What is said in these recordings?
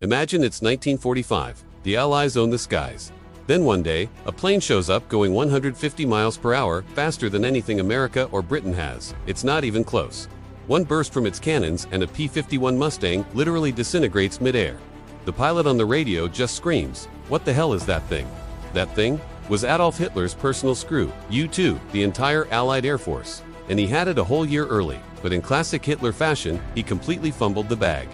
Imagine it's 1945. The Allies own the skies. Then one day, a plane shows up going 150 miles per hour, faster than anything America or Britain has. It's not even close. One burst from its cannons and a P-51 Mustang literally disintegrates midair. The pilot on the radio just screams, "What the hell is that thing?" That thing was Adolf Hitler's personal screw, U-2, the entire Allied Air Force. And he had it a whole year early, but in classic Hitler fashion, he completely fumbled the bag.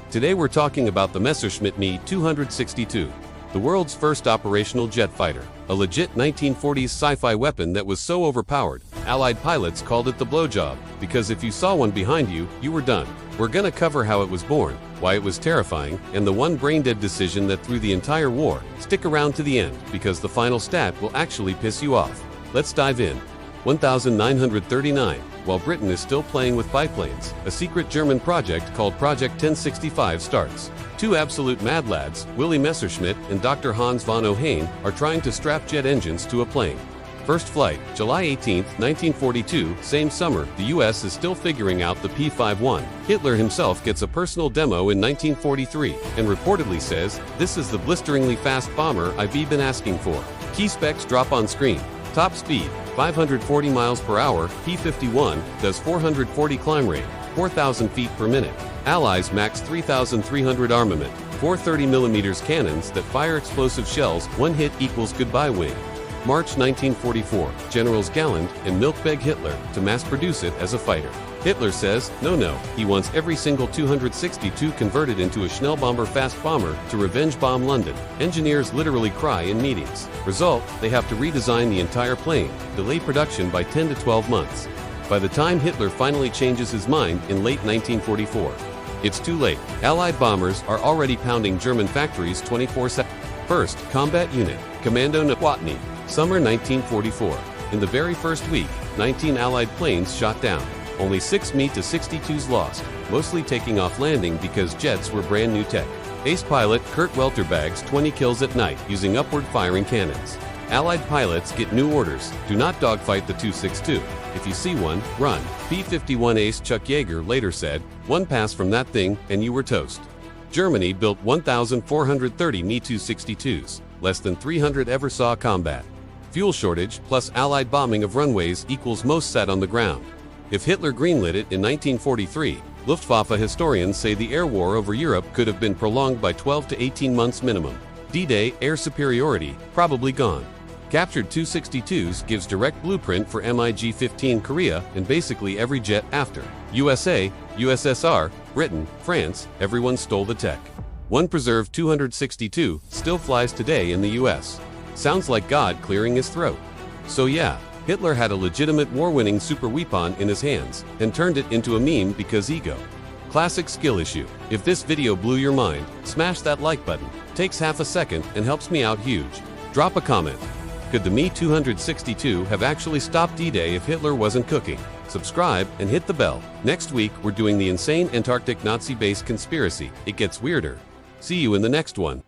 Today we're talking about the Messerschmitt Me 262, the world's first operational jet fighter, a legit 1940s sci-fi weapon that was so overpowered, Allied pilots called it the blowjob, because if you saw one behind you, you were done. We're gonna cover how it was born, why it was terrifying, and the one brain-dead decision that threw the entire war. Stick around to the end, because the final stat will actually piss you off. Let's dive in. 1939, while Britain is still playing with biplanes, a secret German project called Project 1065 starts. Two absolute mad lads, Willy Messerschmitt and Dr. Hans von Ohain, are trying to strap jet engines to a plane. First flight, July 18, 1942, same summer, the US is still figuring out the P-51. Hitler himself gets a personal demo in 1943 and reportedly says, "This is the blisteringly fast bomber I've been asking for." Key specs drop on screen. Top speed, 540 miles per hour, P-51 does 440 climb rate, 4,000 feet per minute. Allies max 3,300 armament, 430mm cannons that fire explosive shells, one hit equals goodbye wing. March 1944, Generals Galland and Milk beg Hitler to mass produce it as a fighter. Hitler says, no, he wants every single 262 converted into a Schnellbomber fast bomber to revenge bomb London. Engineers literally cry in meetings. Result, they have to redesign the entire plane, delay production by 10 to 12 months. By the time Hitler finally changes his mind in late 1944, it's too late. Allied bombers are already pounding German factories 24/7. First, combat unit, Commando Nowotny, summer 1944. In the very first week, 19 Allied planes shot down. Only 6 Me-62s lost, mostly taking off landing because jets were brand new tech. Ace pilot Kurt Welter bags 20 kills at night using upward firing cannons. Allied pilots get new orders: do not dogfight the 262. If you see one, run. P-51 ace Chuck Yeager later said, "One pass from that thing and you were toast." Germany built 1,430 Me-262s, less than 300 ever saw combat. Fuel shortage plus Allied bombing of runways equals most sat on the ground. If Hitler greenlit it in 1943, Luftwaffe historians say the air war over Europe could have been prolonged by 12 to 18 months minimum. D-Day, air superiority, probably gone. Captured 262s gives direct blueprint for MiG-15 Korea and basically every jet after. USA, USSR, Britain, France, everyone stole the tech. One preserved 262 still flies today in the US. Sounds like God clearing his throat. So yeah, Hitler had a legitimate war-winning super weapon in his hands and turned it into a meme because ego. Classic skill issue. If this video blew your mind, smash that like button. Takes half a second and helps me out huge. Drop a comment. Could the Me-262 have actually stopped D-Day if Hitler wasn't cooking? Subscribe and hit the bell. Next week, we're doing the insane Antarctic Nazi base conspiracy. It gets weirder. See you in the next one.